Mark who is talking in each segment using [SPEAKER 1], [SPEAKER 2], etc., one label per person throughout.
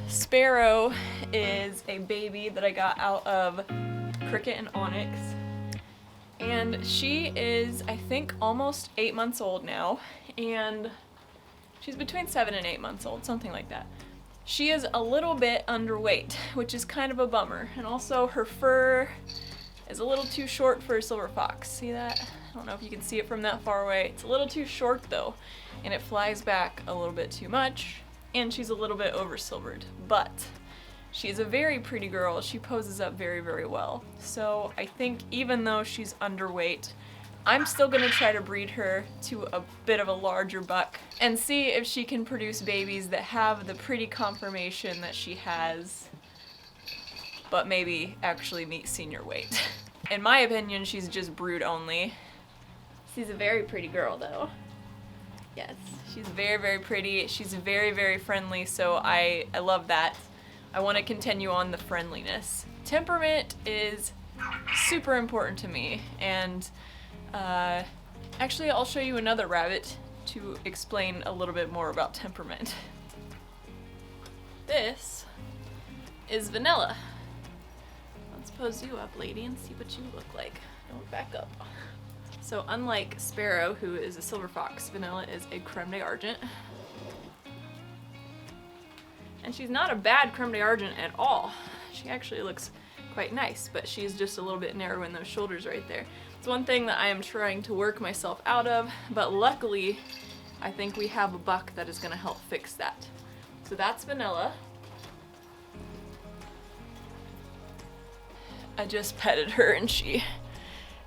[SPEAKER 1] Sparrow is a baby that I got out of Cricket and Onyx. And she is, I think, almost 8 months old now. And she's between 7 and 8 months old, something like that. She is a little bit underweight, which is kind of a bummer. And also her fur is a little too short for a silver fox. See that? I don't know if you can see it from that far away. It's a little too short though, and it flies back a little bit too much, and she's a little bit over silvered. But she's a very pretty girl. She poses up very, very well. So I think even though she's underweight, I'm still gonna try to breed her to a bit of a larger buck and see if she can produce babies that have the pretty conformation that she has, but maybe actually meet senior weight. In my opinion, she's just brood only. She's a very pretty girl though. Yes, she's very, very pretty. She's very, very friendly, so I love that. I want to continue on the friendliness. Temperament is super important to me, and actually I'll show you another rabbit to explain a little bit more about temperament. This is Vanilla. Let's pose you up, lady, and see what you look like. Don't back up. So unlike Sparrow, who is a silver fox, Vanilla is a creme d'argent. And she's not a bad creme d'argent at all. She actually looks quite nice, but she's just a little bit narrow in those shoulders right there. It's one thing that I am trying to work myself out of, but luckily I think we have a buck that is going to help fix that. So that's Vanilla. I just petted her and she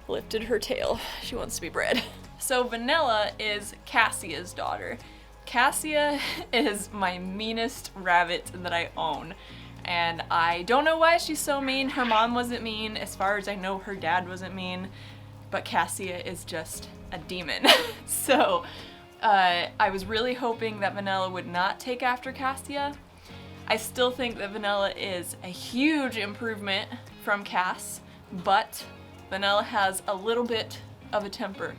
[SPEAKER 1] lifted her tail. She wants to be bred. So Vanilla is Cassia's daughter. Cassia is my meanest rabbit that I own. And I don't know why she's so mean. Her mom wasn't mean. As far as I know, her dad wasn't mean. But Cassia is just a demon. So I was really hoping that Vanilla would not take after Cassia. I still think that Vanilla is a huge improvement from Cass, but Vanilla has a little bit of a temper.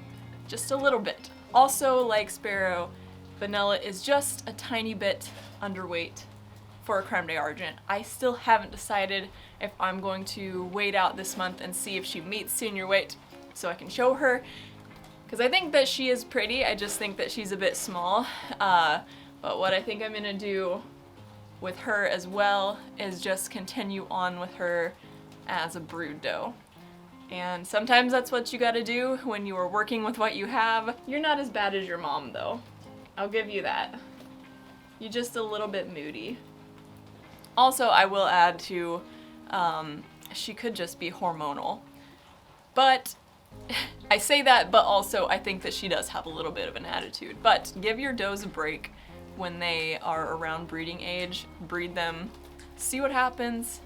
[SPEAKER 1] Just a little bit. Also, like Sparrow, Vanilla is just a tiny bit underweight for a creme d'argent. I still haven't decided if I'm going to wait out this month and see if she meets senior weight so I can show her, because I think that she is pretty. I just think that she's a bit small. But what I think I'm gonna do with her as well is just continue on with her as a brood doe. And sometimes that's what you gotta do when you are working with what you have. You're not as bad as your mom though. I'll give you that. You're just a little bit moody. Also, I will add to, she could just be hormonal. But I say that, but also I think that she does have a little bit of an attitude. But give your does a break when they are around breeding age. Breed them, see what happens.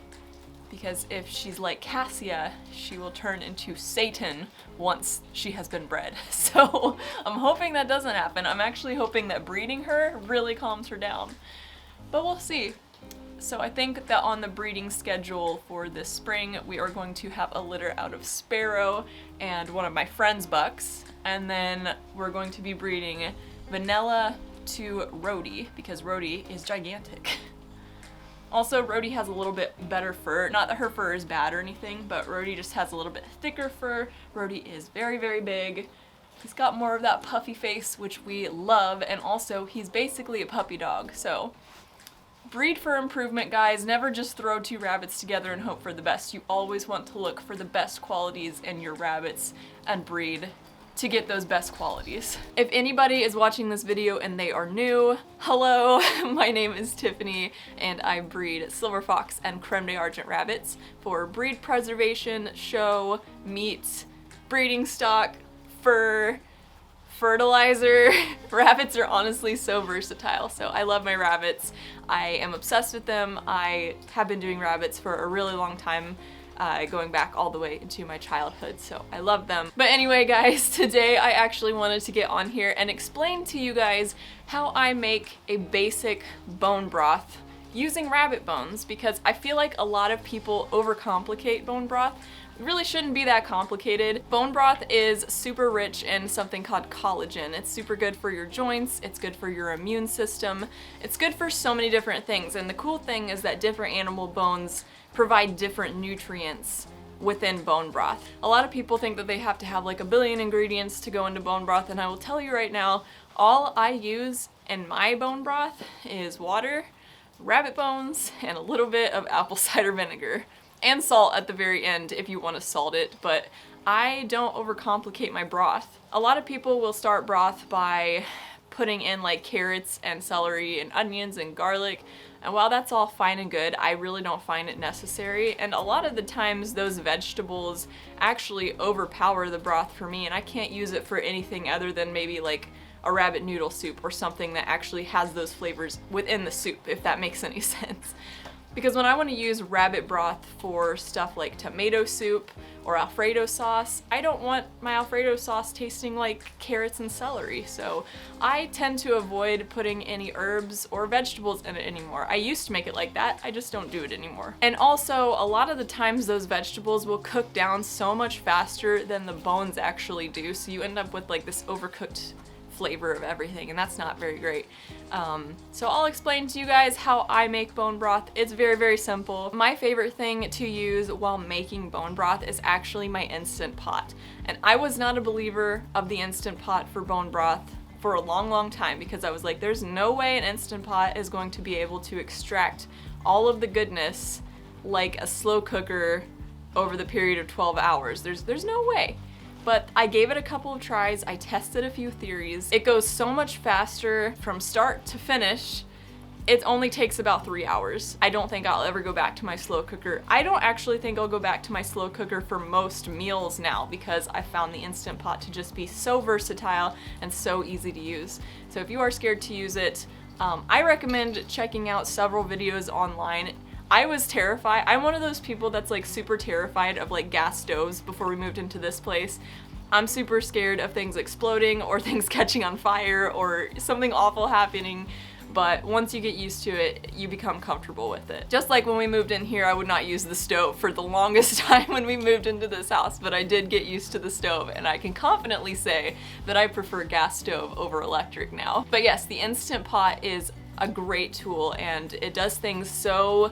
[SPEAKER 1] Because if she's like Cassia, she will turn into Satan once she has been bred. So I'm hoping that doesn't happen. I'm actually hoping that breeding her really calms her down. But we'll see. So I think that on the breeding schedule for this spring, we are going to have a litter out of Sparrow and one of my friend's bucks. And then we're going to be breeding Vanilla to Rhodey, because Rhodey is gigantic. Also, Rhodey has a little bit better fur. Not that her fur is bad or anything, but Rhodey just has a little bit thicker fur. Rhodey is very, very big. He's got more of that puffy face, which we love, and also he's basically a puppy dog. So breed for improvement, guys. Never just throw two rabbits together and hope for the best. You always want to look for the best qualities in your rabbits and breed to get those best qualities. If anybody is watching this video and they are new, hello, my name is Tiffany and I breed silver fox and creme d'argent rabbits for breed preservation, show, meat, breeding stock, fur, fertilizer. Rabbits are honestly so versatile, so I love my rabbits. I am obsessed with them. I have been doing rabbits for a really long time, going back all the way into my childhood, so I love them. But anyway, guys, today I actually wanted to get on here and explain to you guys how I make a basic bone broth using rabbit bones, because I feel like a lot of people overcomplicate bone broth. It really shouldn't be that complicated. Bone broth is super rich in something called collagen. It's super good for your joints, it's good for your immune system, it's good for so many different things. And the cool thing is that different animal bones provide different nutrients within bone broth. A lot of people think that they have to have like a billion ingredients to go into bone broth, and I will tell you right now, all I use in my bone broth is water, rabbit bones, and a little bit of apple cider vinegar. And salt at the very end if you want to salt it, but I don't overcomplicate my broth. A lot of people will start broth by putting in like carrots and celery and onions and garlic, and while that's all fine and good, I really don't find it necessary, and a lot of the times those vegetables actually overpower the broth for me, and I can't use it for anything other than maybe like a rabbit noodle soup or something that actually has those flavors within the soup, if that makes any sense. Because when I want to use rabbit broth for stuff like tomato soup or Alfredo sauce, I don't want my Alfredo sauce tasting like carrots and celery, so I tend to avoid putting any herbs or vegetables in it anymore. I used to make it like that, I just don't do it anymore. And also, a lot of the times those vegetables will cook down so much faster than the bones actually do, so you end up with like this overcooked flavor of everything, and that's not very great. So I'll explain to you guys how I make bone broth. It's very, very simple. My favorite thing to use while making bone broth is actually my Instant Pot. And I was not a believer of the Instant Pot for bone broth for a long, long time, because I was like, there's no way an Instant Pot is going to be able to extract all of the goodness like a slow cooker over the period of 12 hours. There's no way. But I gave it a couple of tries, I tested a few theories. It goes so much faster from start to finish. It only takes about 3 hours. I don't think I'll ever go back to my slow cooker. I don't actually think I'll go back to my slow cooker for most meals now, because I found the Instant Pot to just be so versatile and so easy to use. So if you are scared to use it, I recommend checking out several videos online. I was terrified. I'm one of those people that's like super terrified of like gas stoves before we moved into this place. I'm super scared of things exploding or things catching on fire or something awful happening. But once you get used to it, you become comfortable with it. Just like when we moved in here, I would not use the stove for the longest time when we moved into this house, but I did get used to the stove, and I can confidently say that I prefer gas stove over electric now. But yes, the Instant Pot is a great tool, and it does things so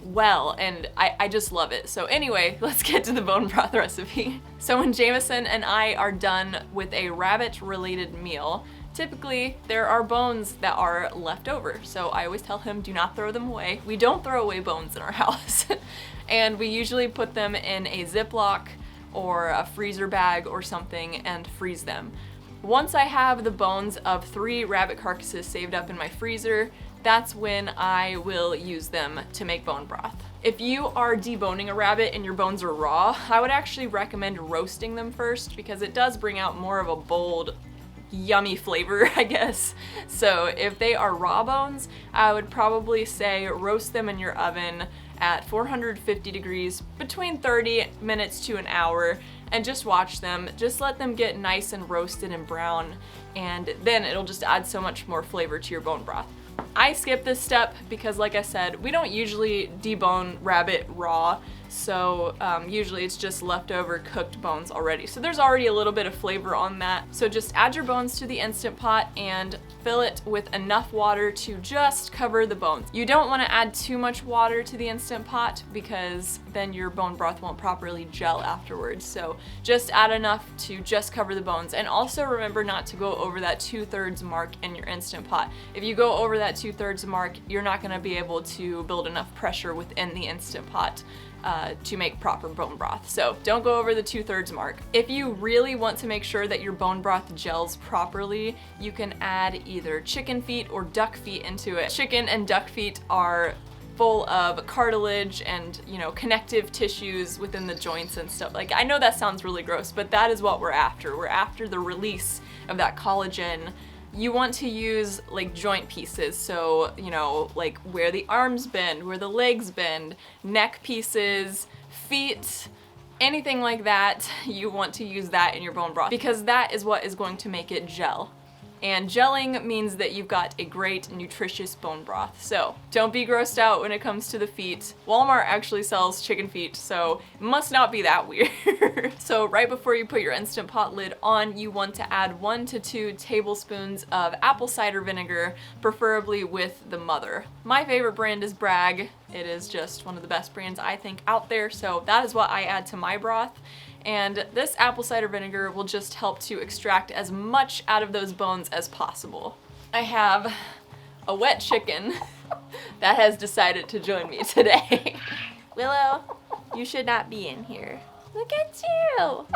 [SPEAKER 1] well, and I just love it. So anyway, let's get to the bone broth recipe. So when Jameson and I are done with a rabbit related meal, typically there are bones that are left over. So I always tell him, do not throw them away. We don't throw away bones in our house. And we usually put them in a Ziploc or a freezer bag or something and freeze them. Once I have the bones of 3 rabbit carcasses saved up in my freezer, that's when I will use them to make bone broth. If you are deboning a rabbit and your bones are raw, I would actually recommend roasting them first, because it does bring out more of a bold, yummy flavor, I guess. So if they are raw bones, I would probably say roast them in your oven at 450 degrees between 30 minutes to an hour, and just watch them. Just let them get nice and roasted and brown, and then it'll just add so much more flavor to your bone broth. I skip this step because, like I said, we don't usually debone rabbit raw, so usually it's just leftover cooked bones already. So there's already a little bit of flavor on that. So just add your bones to the Instant Pot and fill it with enough water to just cover the bones. You don't want to add too much water to the Instant Pot, because then your bone broth won't properly gel afterwards. So just add enough to just cover the bones. And also remember not to go over that 2/3 mark in your Instant Pot. If you go over that 2/3 mark, you're not going to be able to build enough pressure within the Instant Pot to make proper bone broth. So don't go over the 2/3 mark. If you really want to make sure that your bone broth gels properly, you can add either chicken feet or duck feet into it. Chicken and duck feet are full of cartilage and, you know, connective tissues within the joints and stuff. Like, I know that sounds really gross, but that is what we're after. We're after the release of that collagen. You want to use like joint pieces, so, you know, like where the arms bend, where the legs bend, neck pieces, feet, anything like that. You want to use that in your bone broth, because that is what is going to make it gel. And gelling means that you've got a great nutritious bone broth. So don't be grossed out when it comes to the feet. Walmart actually sells chicken feet, so it must not be that weird. So right before you put your Instant Pot lid on, you want to add 1 to 2 tablespoons of apple cider vinegar, preferably with the mother. My favorite brand is Bragg. It is just one of the best brands I think out there, so that is what I add to my broth. And this apple cider vinegar will just help to extract as much out of those bones as possible. I have a wet chicken that has decided to join me today. Willow, you should not be in here. Look at you!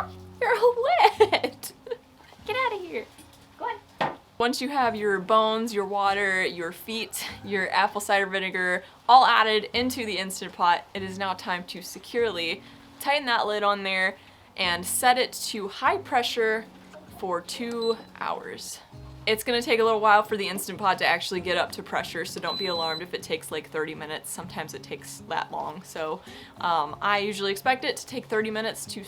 [SPEAKER 1] You're all wet! Get out of here. Go on. Once you have your bones, your water, your feet, your apple cider vinegar all added into the Instant Pot, it is now time to securely tighten that lid on there and set it to high pressure for 2 hours. It's gonna take a little while for the Instant Pot to actually get up to pressure, so don't be alarmed if it takes like 30 minutes. Sometimes it takes that long. So I usually expect it to take 30 minutes to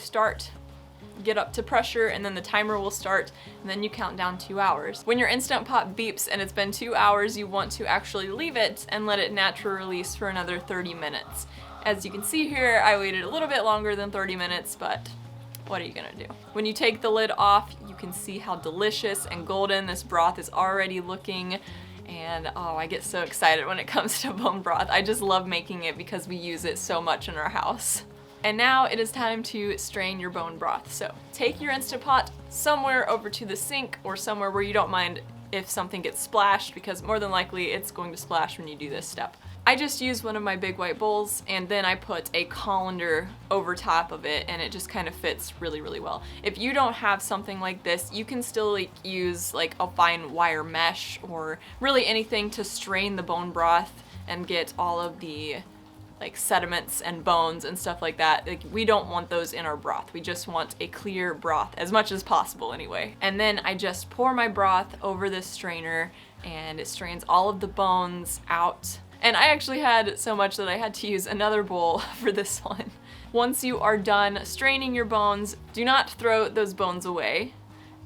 [SPEAKER 1] get up to pressure, and then the timer will start, and then you count down 2 hours. When your Instant Pot beeps and it's been 2 hours, you want to actually leave it and let it naturally release for another 30 minutes. As you can see here, I waited a little bit longer than 30 minutes, but what are you gonna do? When you take the lid off, you can see how delicious and golden this broth is already looking. And oh, I get so excited when it comes to bone broth. I just love making it because we use it so much in our house. And now it is time to strain your bone broth. So take your Instant Pot somewhere over to the sink or somewhere where you don't mind if something gets splashed, because more than likely it's going to splash when you do this step. I just use one of my big white bowls, and then I put a colander over top of it, and it just kind of fits really, really well. If you don't have something like this, you can still use like a fine wire mesh or really anything to strain the bone broth and get all of the like sediments and bones and stuff like that. Like, we don't want those in our broth. We just want a clear broth as much as possible anyway. And then I just pour my broth over this strainer, and it strains all of the bones out. And I actually had so much that I had to use another bowl for this one. Once you are done straining your bones, do not throw those bones away,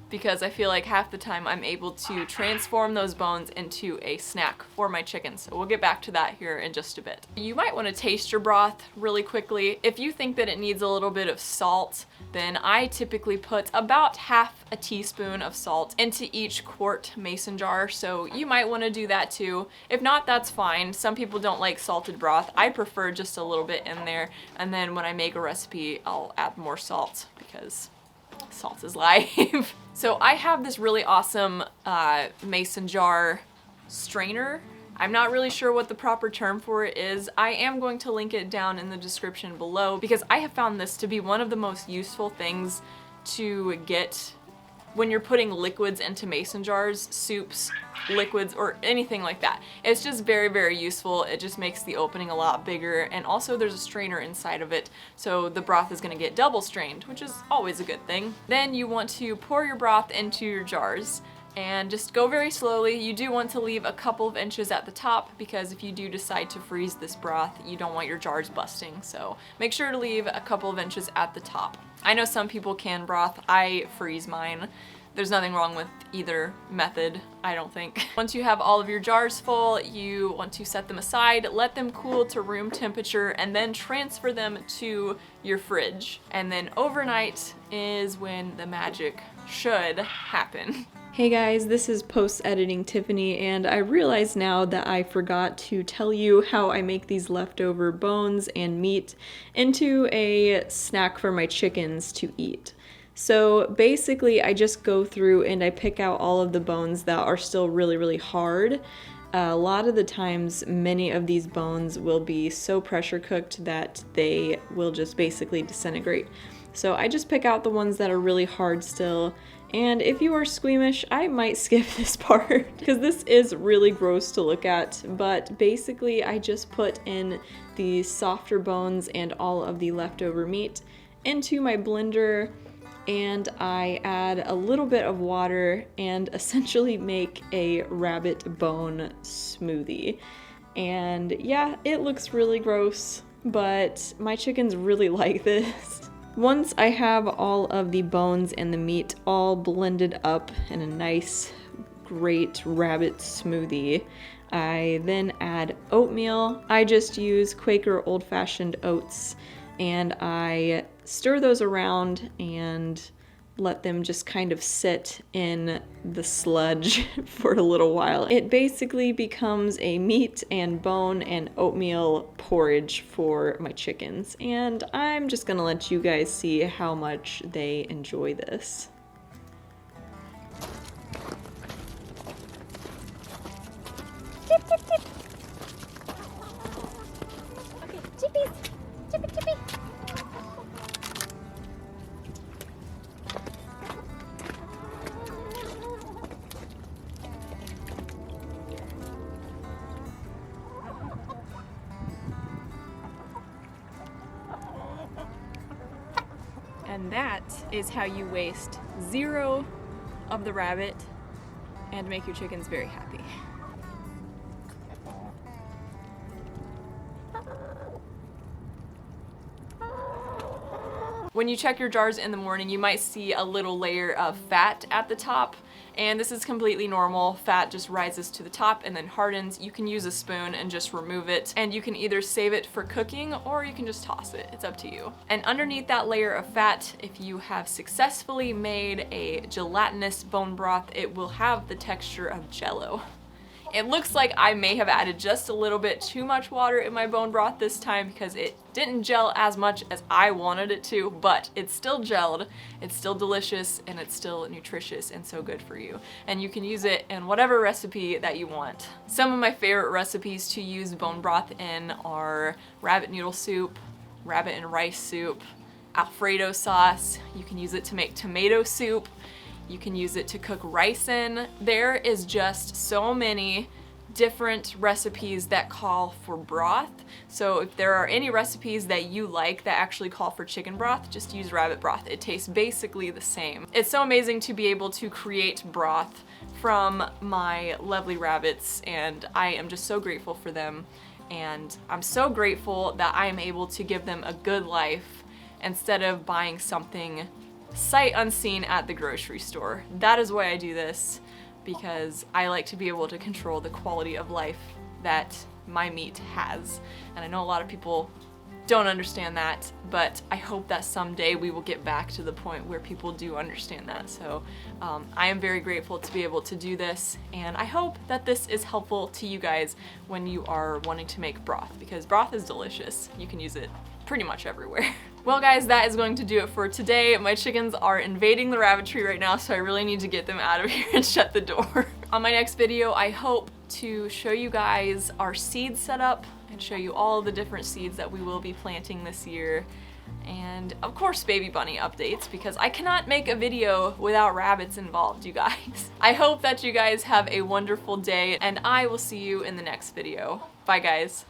[SPEAKER 1] because I feel like half the time I'm able to transform those bones into a snack for my chicken. So we'll get back to that here in just a bit. You might want to taste your broth really quickly. If you think that it needs a little bit of salt, then I typically put about half a teaspoon of salt into each quart mason jar. So you might want to do that too. If not, that's fine. Some people don't like salted broth. I prefer just a little bit in there. And then when I make a recipe, I'll add more salt because salt is life. So I have this really awesome mason jar strainer. I'm not really sure what the proper term for it is. I am going to link it down in the description below, because I have found this to be one of the most useful things to get when you're putting liquids into mason jars, soups, liquids, or anything like that. It's just very, very useful. It just makes the opening a lot bigger, and also there's a strainer inside of it, so the broth is gonna get double strained, which is always a good thing. Then you want to pour your broth into your jars, and just go very slowly. You do want to leave a couple of inches at the top, because if you do decide to freeze this broth, you don't want your jars busting, so make sure to leave a couple of inches at the top. I know some people can broth. I freeze mine. There's nothing wrong with either method, I don't think. Once you have all of your jars full, you want to set them aside, let them cool to room temperature, and then transfer them to your fridge. And then overnight is when the magic should happen. Hey guys, this is post-editing Tiffany, and I realize now that I forgot to tell you how I make these leftover bones and meat into a snack for my chickens to eat. So basically I just go through and I pick out all of the bones that are still really, really hard. A lot of the times, many of these bones will be so pressure cooked that they will just basically disintegrate. So I just pick out the ones that are really hard still. And if you are squeamish, I might skip this part because this is really gross to look at. But basically, I just put in the softer bones and all of the leftover meat into my blender, and I add a little bit of water and essentially make a rabbit bone smoothie. And yeah, it looks really gross, but my chickens really like this. Once I have all of the bones and the meat all blended up in a nice great rabbit smoothie. I then add oatmeal. I just use Quaker old-fashioned oats, and I stir those around and let them just kind of sit in the sludge for a little while. It basically becomes a meat and bone and oatmeal porridge for my chickens, and I'm just gonna let you guys see how much they enjoy this.
[SPEAKER 2] Tip, tip, tip. Okay, chippies. Chippy, chippy.
[SPEAKER 1] And that is how you waste 0 of the rabbit and make your chickens very happy. When you check your jars in the morning, you might see a little layer of fat at the top, and this is completely normal. Fat just rises to the top and then hardens. You can use a spoon and just remove it, and you can either save it for cooking or you can just toss it. It's up to you. And underneath that layer of fat, if you have successfully made a gelatinous bone broth, it will have the texture of Jell-O. It looks like I may have added just a little bit too much water in my bone broth this time because it didn't gel as much as I wanted it to, but it's still gelled, it's still delicious, and it's still nutritious and so good for you. And you can use it in whatever recipe that you want. Some of my favorite recipes to use bone broth in are rabbit noodle soup, rabbit and rice soup, Alfredo sauce. You can use it to make tomato soup. You can use it to cook rice in. There is just so many different recipes that call for broth. So if there are any recipes that you like that actually call for chicken broth, just use rabbit broth. It tastes basically the same. It's so amazing to be able to create broth from my lovely rabbits, and I am just so grateful for them. And I'm so grateful that I am able to give them a good life instead of buying something sight unseen at the grocery store. That is why I do this, because I like to be able to control the quality of life that my meat has. And I know a lot of people don't understand that, but I hope that someday we will get back to the point where people do understand that. So I am very grateful to be able to do this, and I hope that this is helpful to you guys when you are wanting to make broth, because broth is delicious. You can use it pretty much everywhere. Well guys, that is going to do it for today. My chickens are invading the rabbitry right now, so I really need to get them out of here and shut the door. On my next video, I hope to show you guys our seed setup and show you all the different seeds that we will be planting this year. And of course, baby bunny updates, because I cannot make a video without rabbits involved, you guys. I hope that you guys have a wonderful day, and I will see you in the next video. Bye guys.